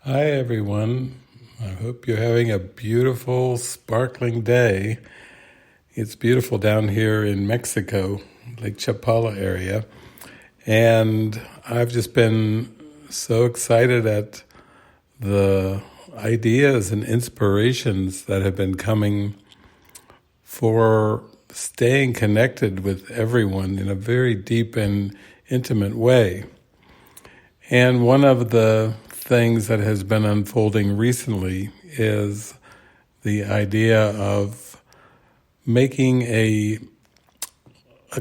Hi, everyone. I hope you're having a beautiful, sparkling day. It's beautiful down here in Mexico, Lake Chapala area. And I've just been so excited at the ideas and inspirations that have been coming for staying connected with everyone in a very deep and intimate way. And one of the things that has been unfolding recently is the idea of making a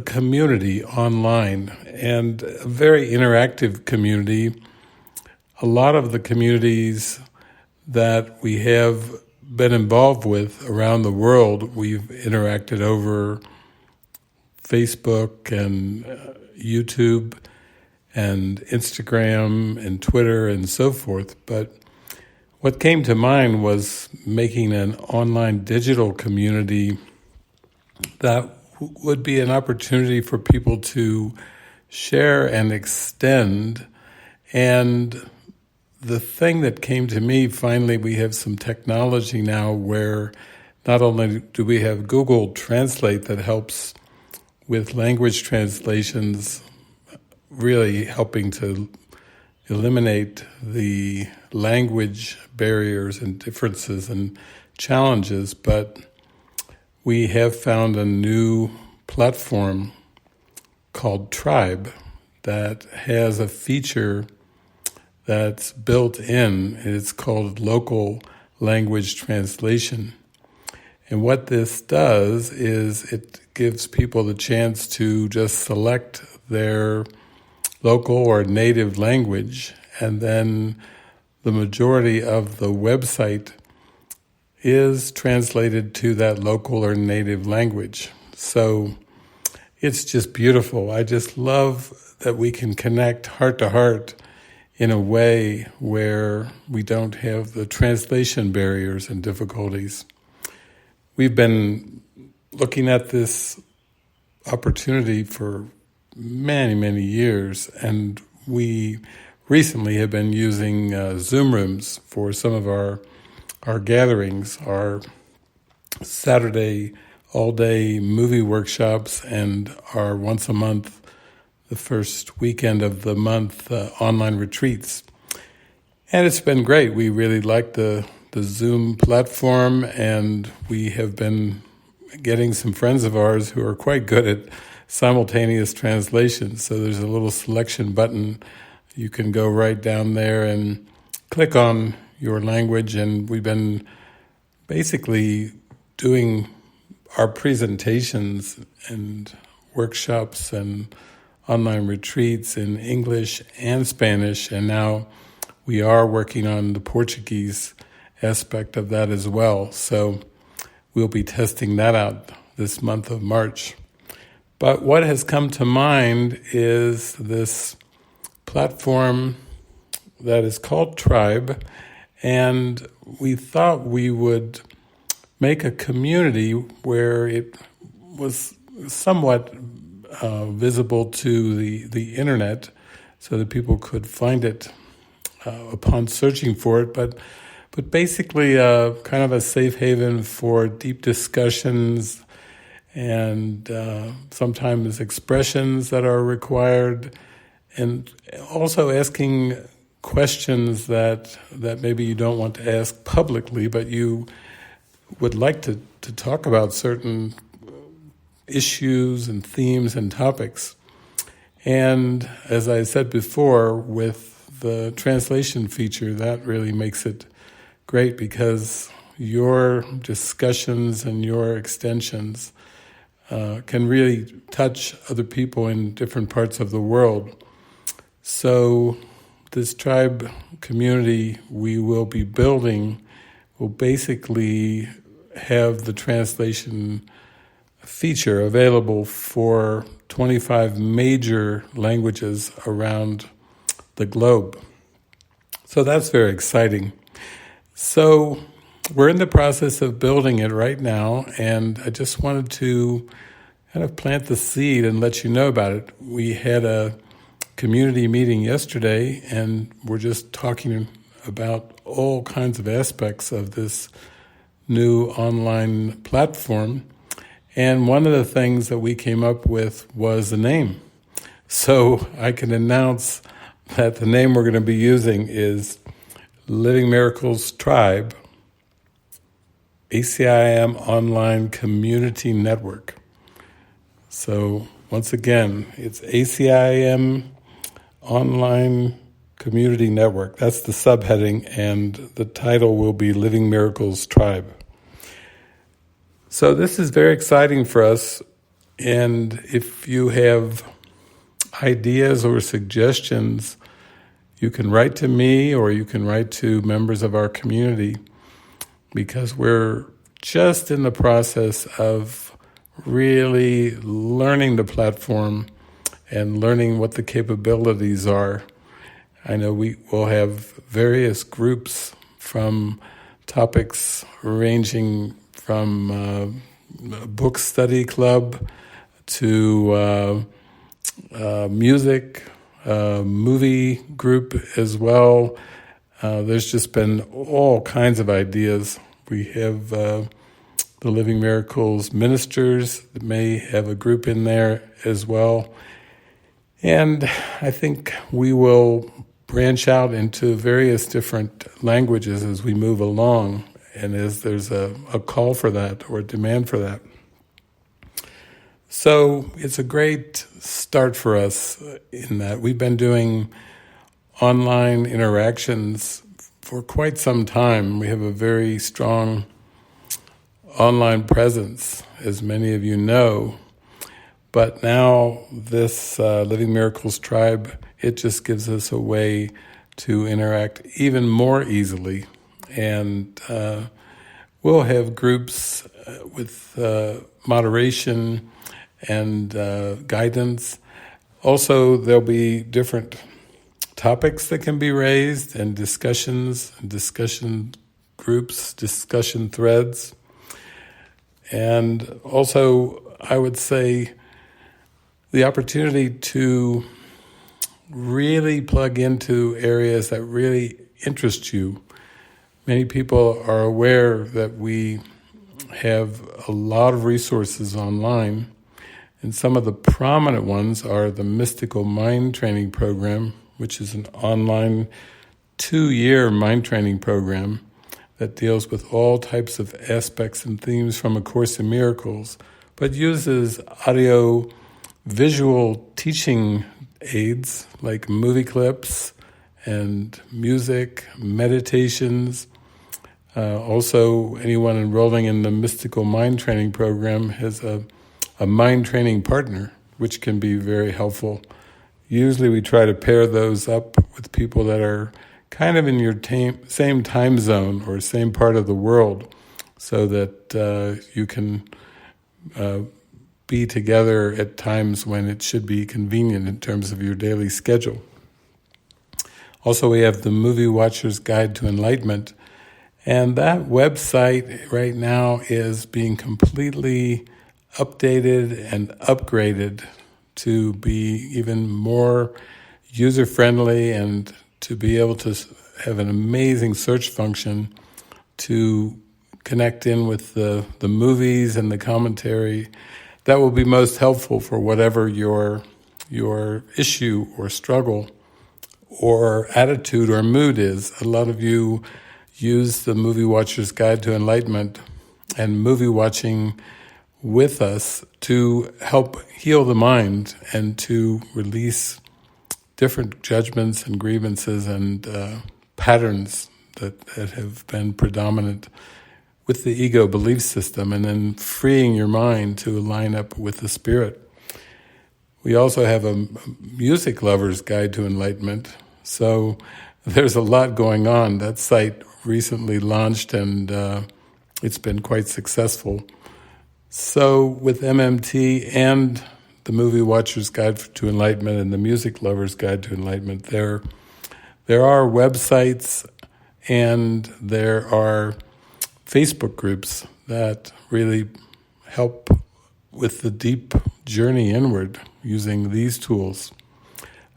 community online, and a very interactive community. A lot of the communities that we have been involved with around the world, we've interacted over Facebook and YouTube and Instagram and Twitter and so forth. But what came to mind was making an online digital community that would be an opportunity for people to share and extend. And the thing that came to me, finally, we have some technology now where not only do we have Google Translate that helps with language translations, really helping to eliminate the language barriers and differences and challenges, but we have found a new platform called Tribe that has a feature that's built in. It's called local language translation. And what this does is it gives people the chance to just select their local or native language, and then the majority of the website is translated to that local or native language. So it's just beautiful. I just love that we can connect heart to heart in a way where we don't have the translation barriers and difficulties. We've been looking at this opportunity for many, many years, and we recently have been using Zoom rooms for some of our gatherings, our Saturday all-day movie workshops, and our once a month, the first weekend of the month, online retreats. And it's been great. We really like the Zoom platform, and we have been getting some friends of ours who are quite good at simultaneous translation. So there's a little selection button. You can go right down there and click on your language. And we've been basically doing our presentations and workshops and online retreats in English and Spanish. And now we are working on the Portuguese aspect of that as well. So we'll be testing that out this month of March. But what has come to mind is this platform that is called Tribe, and we thought we would make a community where it was somewhat visible to the internet so that people could find it upon searching for it, but basically kind of a safe haven for deep discussions and sometimes expressions that are required, and also asking questions that maybe you don't want to ask publicly, but you would like to talk about certain issues and themes and topics. And as I said before, with the translation feature, that really makes it great because your discussions and your extensions can really touch other people in different parts of the world. So this Tribe community we will be building will basically have the translation feature available for 25 major languages around the globe. So that's very exciting. So we're in the process of building it right now, and I just wanted to kind of plant the seed and let you know about it. We had a community meeting yesterday, and we're just talking about all kinds of aspects of this new online platform. And one of the things that we came up with was a name. So I can announce that the name we're going to be using is Living Miracles Tribe, ACIM Online Community Network. So once again, it's ACIM Online Community Network. That's the subheading, and the title will be Living Miracles Tribe. So this is very exciting for us, and if you have ideas or suggestions, you can write to me or you can write to members of our community, because we're just in the process of really learning the platform and learning what the capabilities are. I know we will have various groups from topics ranging from a book study club to music, movie group as well. There's just been all kinds of ideas. We have the Living Miracles ministers that may have a group in there as well. And I think we will branch out into various different languages as we move along, and as there's a call for that or a demand for that. So it's a great start for us in that we've been doing online interactions for quite some time. We have a very strong online presence, as many of you know. But now this Living Miracles Tribe, it just gives us a way to interact even more easily. And we'll have groups with moderation and guidance. Also, there'll be different topics that can be raised and discussions, discussion groups, discussion threads. And also, I would say the opportunity to really plug into areas that really interest you. Many people are aware that we have a lot of resources online, and some of the prominent ones are the Mystical Mind Training Program, which is an online 2-year mind training program that deals with all types of aspects and themes from A Course in Miracles, but uses audio visual teaching aids like movie clips and music, meditations. Also, anyone enrolling in the Mystical Mind Training Program has a mind training partner, which can be very helpful. Usually we try to pair those up with people that are kind of in your same time zone or same part of the world, so that you can be together at times when it should be convenient in terms of your daily schedule. Also, we have the Movie Watcher's Guide to Enlightenment, and that website right now is being completely updated and upgraded to be even more user-friendly and to be able to have an amazing search function to connect in with the movies and the commentary. That will be most helpful for whatever your issue or struggle or attitude or mood is. A lot of you use the Movie Watcher's Guide to Enlightenment and movie watching with us to help heal the mind and to release different judgments and grievances and patterns that have been predominant with the ego belief system, and then freeing your mind to line up with the spirit. We also have a music lover's guide to enlightenment. So there's a lot going on. That site recently launched, and it's been quite successful. So with MMT and the Movie Watcher's Guide to Enlightenment and the Music Lover's Guide to Enlightenment, there are websites and there are Facebook groups that really help with the deep journey inward using these tools.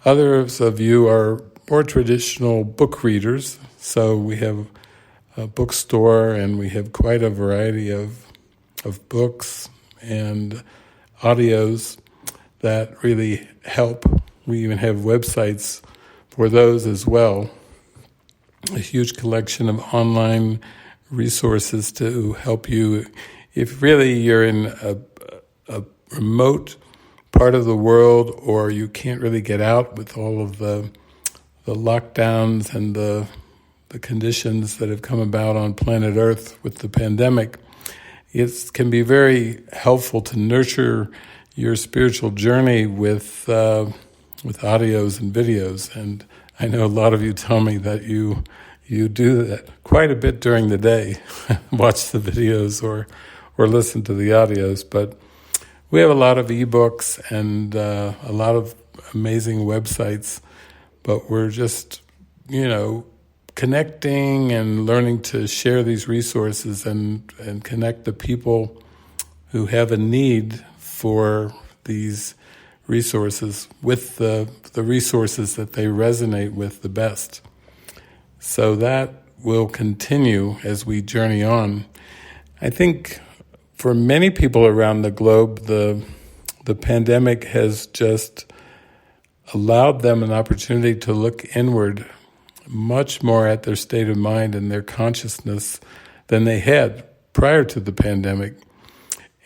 Others of you are more traditional book readers. So we have a bookstore, and we have quite a variety of books and audios that really help. We even have websites for those as well. A huge collection of online resources to help you if really you're in a remote part of the world, or you can't really get out with all of the lockdowns and the conditions that have come about on planet Earth with the pandemic. It can be very helpful to nurture your spiritual journey with audios and videos. And I know a lot of you tell me that you do that quite a bit during the day, watch the videos or listen to the audios. But we have a lot of ebooks and a lot of amazing websites, but we're just, connecting and learning to share these resources and connect the people who have a need for these resources with the resources that they resonate with the best. So that will continue as we journey on. I think for many people around the globe, the pandemic has just allowed them an opportunity to look inward much more at their state of mind and their consciousness than they had prior to the pandemic.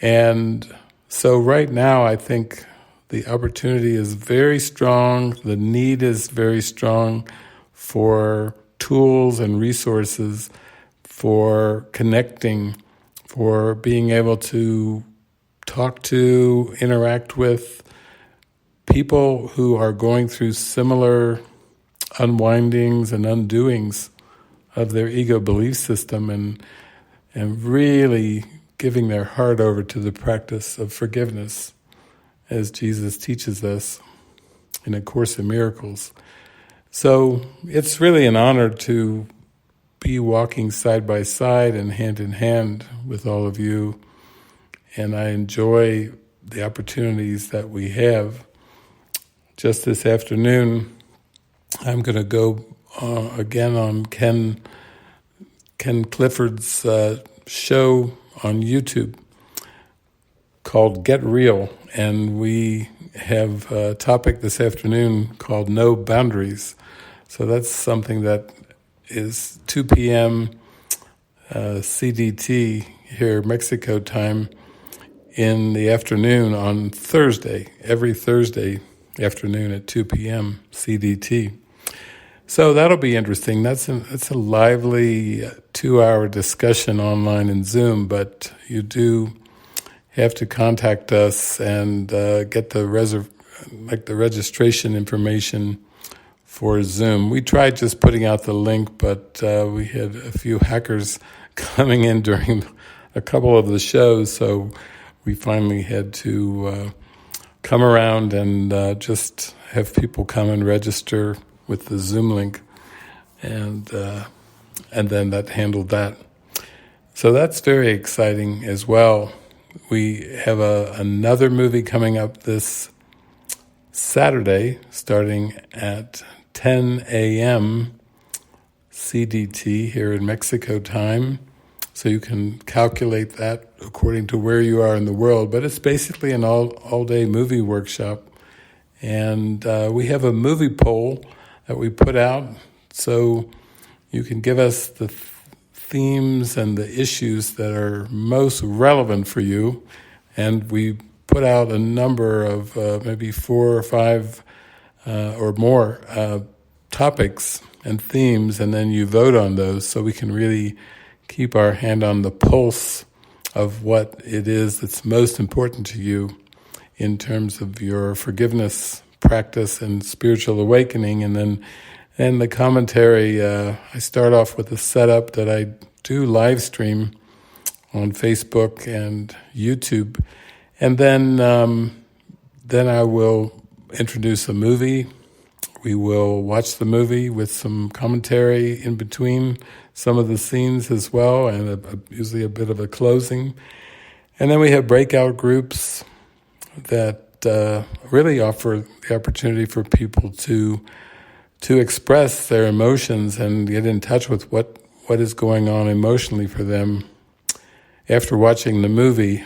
And so right now, I think the opportunity is very strong. The need is very strong for tools and resources for connecting, for being able to talk to, interact with people who are going through similar unwindings and undoings of their ego belief system, and really giving their heart over to the practice of forgiveness, as Jesus teaches us in A Course in Miracles. So it's really an honor to be walking side by side and hand in hand with all of you, and I enjoy the opportunities that we have. Just this afternoon, I'm going to go again on Ken Clifford's show on YouTube called Get Real, and we have a topic this afternoon called No Boundaries. So that's something that is 2 p.m. CDT here, Mexico time, in the afternoon on Thursday, every Thursday afternoon at 2 p.m. CDT. So that'll be interesting. That's a lively 2-hour discussion online in Zoom, but you do have to contact us and get the registration information for Zoom. We tried just putting out the link, but we had a few hackers coming in during a couple of the shows, so we finally had to come around and just have people come and register with the Zoom link, and then that handled that. So that's very exciting as well. We have another movie coming up this Saturday, starting at 10 a.m. CDT here in Mexico time. So you can calculate that according to where you are in the world. But it's basically an all-day movie workshop. And we have a movie poll that we put out. So you can give us the themes and the issues that are most relevant for you. And we put out a number of maybe 4 or 5 or more topics and themes, and then you vote on those so we can really keep our hand on the pulse of what it is that's most important to you in terms of your forgiveness practice and spiritual awakening. And then the commentary, I start off with a setup that I do live stream on Facebook and YouTube. And then I will introduce a movie. We will watch the movie with some commentary in between some of the scenes as well, and usually a bit of a closing. And then we have breakout groups that really offer the opportunity for people to to express their emotions and get in touch with what is going on emotionally for them after watching the movie,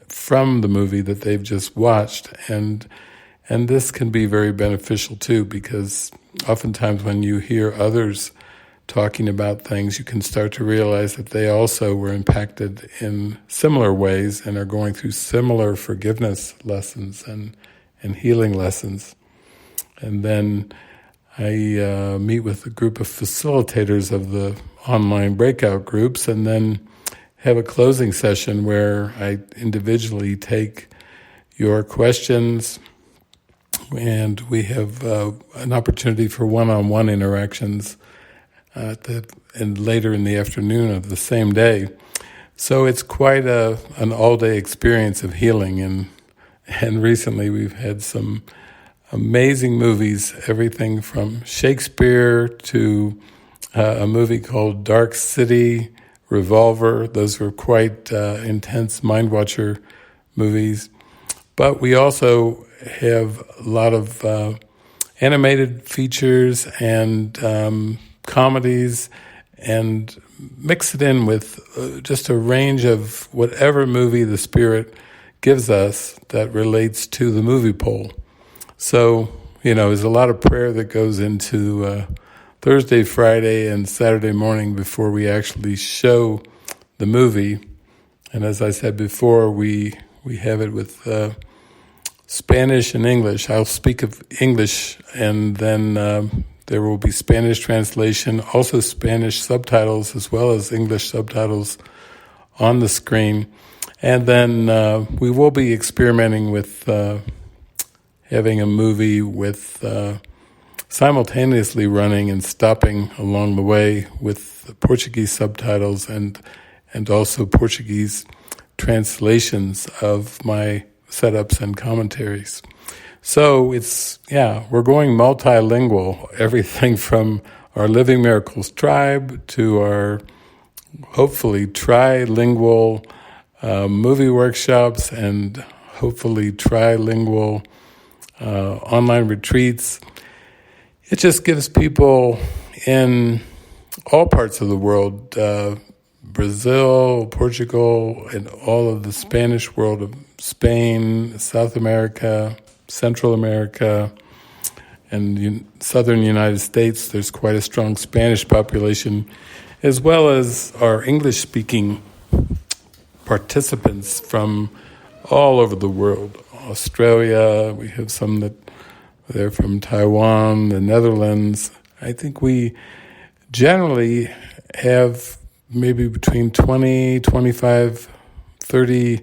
from the movie that they've just watched. And this can be very beneficial too, because oftentimes when you hear others talking about things, you can start to realize that they also were impacted in similar ways and are going through similar forgiveness lessons and healing lessons. And then I meet with a group of facilitators of the online breakout groups, and then have a closing session where I individually take your questions, and we have an opportunity for one-on-one interactions and later in the afternoon of the same day. So it's quite an all-day experience of healing, and recently we've had some amazing movies, everything from Shakespeare to a movie called Dark City, Revolver. Those were quite intense Mind Watcher movies. But we also have a lot of animated features and comedies, and mix it in with just a range of whatever movie the Spirit gives us that relates to the movie poll. So, there's a lot of prayer that goes into Thursday, Friday, and Saturday morning before we actually show the movie. And as I said before, we have it with Spanish and English. I'll speak of English, and then there will be Spanish translation, also Spanish subtitles, as well as English subtitles on the screen. And then we will be experimenting with having a movie with simultaneously running and stopping along the way with Portuguese subtitles and also Portuguese translations of my setups and commentaries. So we're going multilingual, everything from our Living Miracles tribe to our hopefully trilingual movie workshops, and hopefully trilingual online retreats. It just gives people in all parts of the world, Brazil, Portugal, and all of the Spanish world of Spain, South America, Central America, and southern United States. There's quite a strong Spanish population, as well as our English-speaking participants from all over the world. Australia, we have some that they're from Taiwan, the Netherlands. I think we generally have maybe between 20, 25, 30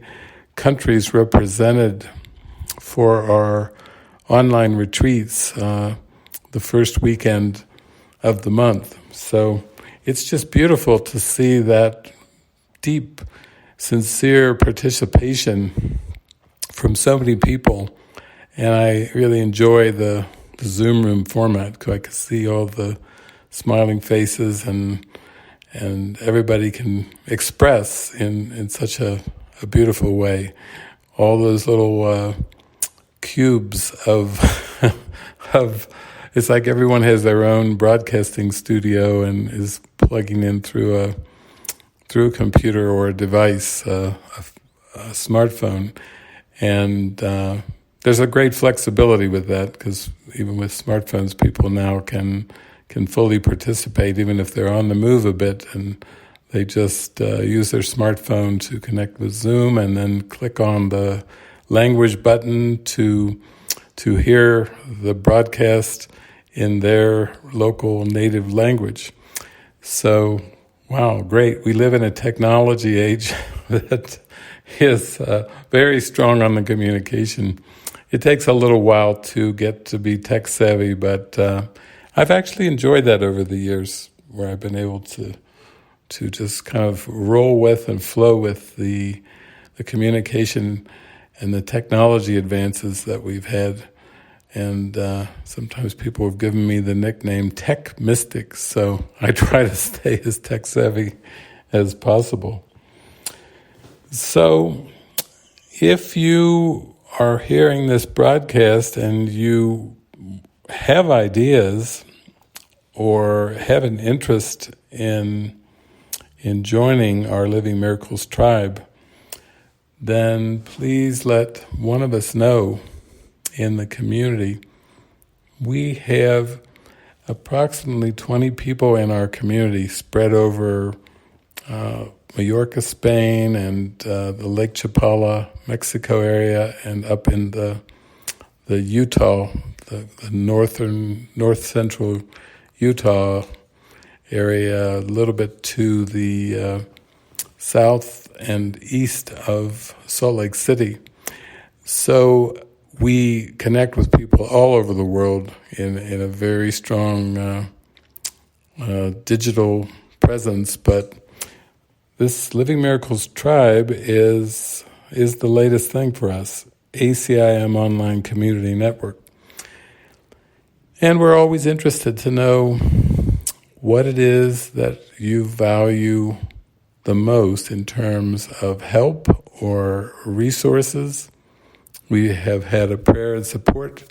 countries represented for our online retreats the first weekend of the month. So it's just beautiful to see that deep, sincere participation from so many people. And I really enjoy the Zoom room format, because I can see all the smiling faces and everybody can express in such a beautiful way. All those little cubes of it's like everyone has their own broadcasting studio and is plugging in through a computer or a device, a smartphone, and there's a great flexibility with that, because even with smartphones, people now can fully participate, even if they're on the move a bit, and they just use their smartphone to connect with Zoom, and then click on the language button to hear the broadcast in their local native language. So, wow, great. We live in a technology age that is very strong on the communication. It takes a little while to get to be tech savvy, but I've actually enjoyed that over the years, where I've been able to just kind of roll with and flow with the communication and the technology advances that we've had. And sometimes people have given me the nickname Tech Mystic, so I try to stay as tech savvy as possible. So if you are hearing this broadcast and you have ideas or have an interest in joining our Living Miracles tribe, then please let one of us know in the community. We have approximately 20 people in our community spread over Mallorca, Spain, and the Lake Chapala, Mexico area, and up in the Utah, the north central Utah area, a little bit to the south and east of Salt Lake City. So we connect with people all over the world in a very strong digital presence, but this Living Miracles tribe is the latest thing for us, ACIM Online Community Network. And we're always interested to know what it is that you value the most in terms of help or resources. We have had a prayer and support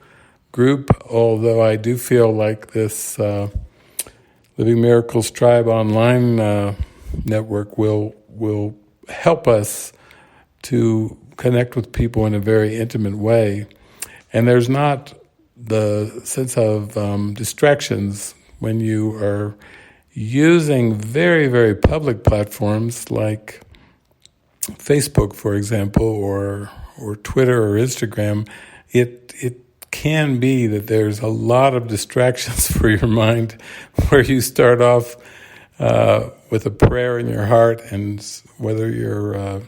group, although I do feel like this Living Miracles Tribe online network will help us to connect with people in a very intimate way. And there's not the sense of distractions when you are using very, very public platforms like Facebook, for example, or Twitter or Instagram. It can be that there's a lot of distractions for your mind where you start off with a prayer in your heart, and whether you're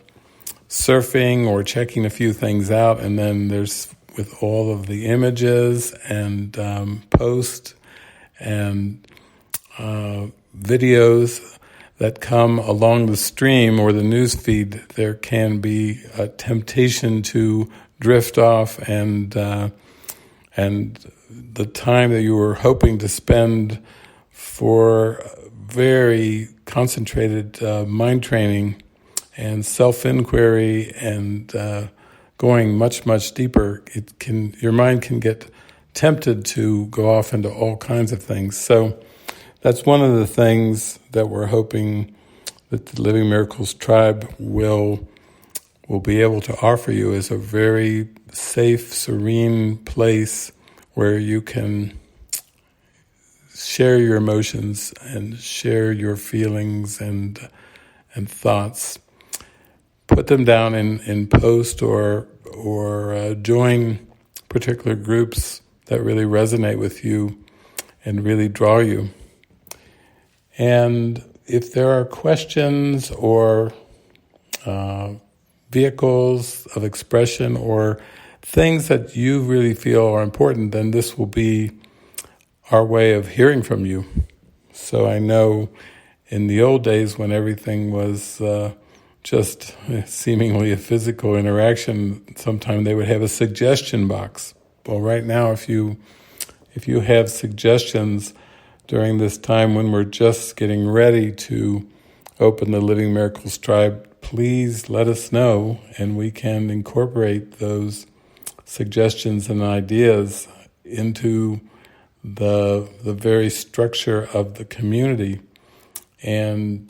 surfing or checking a few things out, and then there's with all of the images and posts and videos that come along the stream or the news feed, there can be a temptation to drift off, and the time that you were hoping to spend for very concentrated mind training and self-inquiry and going much, much deeper, your mind can get tempted to go off into all kinds of things. So that's one of the things that we're hoping that the Living Miracles Tribe will be able to offer you, is a very safe, serene place where you can share your emotions and share your feelings and thoughts. Put them down in post or join particular groups that really resonate with you and really draw you. And if there are questions or vehicles of expression or things that you really feel are important, then this will be our way of hearing from you. So I know in the old days when everything was just seemingly a physical interaction, sometimes they would have a suggestion box. Well, right now, if you have suggestions during this time when we're just getting ready to open the Living Miracles Tribe, please let us know, and we can incorporate those suggestions and ideas into the very structure of the community. And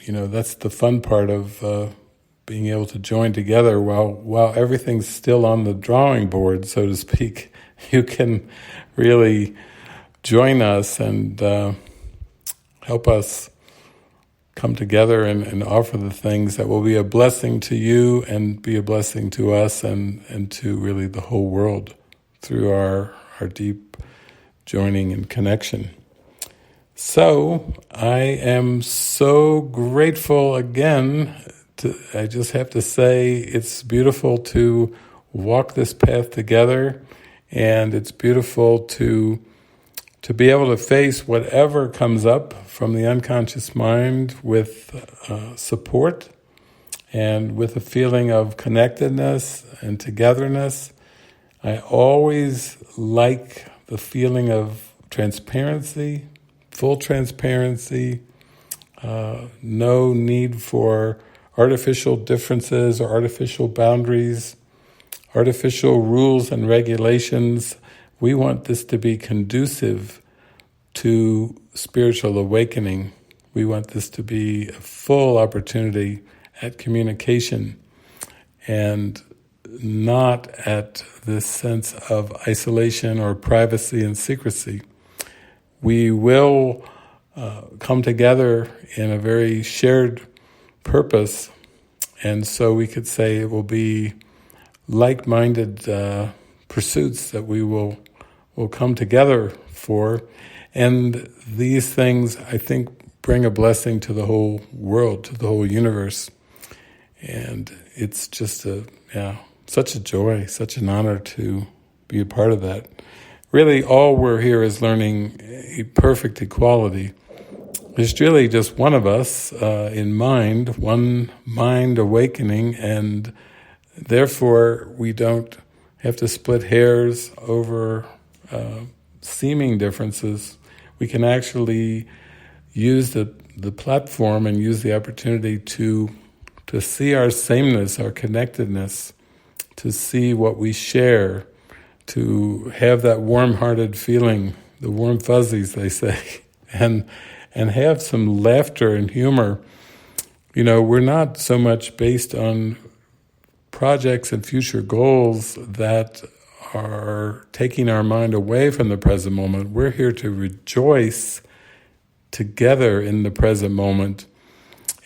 that's the fun part of being able to join together while everything's still on the drawing board, so to speak. You can really join us and help us come together and offer the things that will be a blessing to you and be a blessing to us and to really the whole world through our deep joining and connection. So I am so grateful again. I just have to say it's beautiful to walk this path together, and it's beautiful to be able to face whatever comes up from the unconscious mind with support and with a feeling of connectedness and togetherness. I always like the feeling of transparency, full transparency, no need for artificial differences or artificial boundaries, artificial rules and regulations. We want this to be conducive to spiritual awakening. We want this to be a full opportunity at communication and not at this sense of isolation or privacy and secrecy. We will come together in a very shared purpose, and so we could say it will be like-minded pursuits that we will come together for, and these things, I think, bring a blessing to the whole world, to the whole universe, and it's just such a joy, such an honor to be a part of that. Really, all we're here is learning a perfect equality. There's really just one of us in mind, one mind awakening, and therefore we don't have to split hairs over seeming differences. We can actually use the platform and use the opportunity to see our sameness, our connectedness, to see what we share, to have that warm-hearted feeling, the warm fuzzies, they say, and have some laughter and humor. You know, we're not so much based on projects and future goals that are taking our mind away from the present moment. We're here to rejoice together in the present moment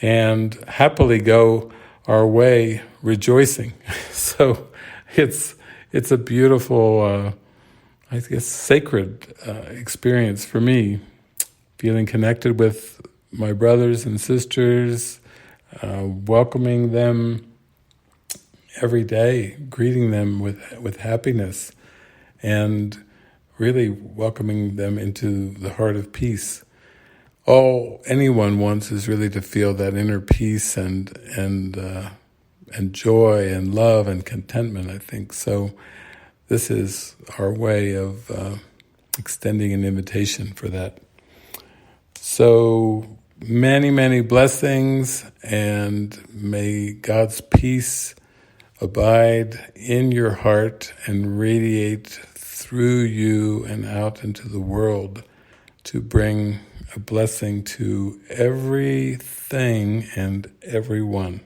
and happily go our way rejoicing. So it's a beautiful, I guess, sacred experience for me, feeling connected with my brothers and sisters, welcoming them every day, greeting them with happiness, and really welcoming them into the heart of peace. All anyone wants is really to feel that inner peace and joy and love and contentment, I think. So this is our way of extending an invitation for that. So many, many blessings, and may God's peace abide in your heart and radiate through you and out into the world to bring a blessing to everything and everyone.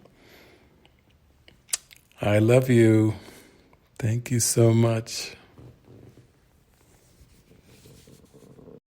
I love you. Thank you so much.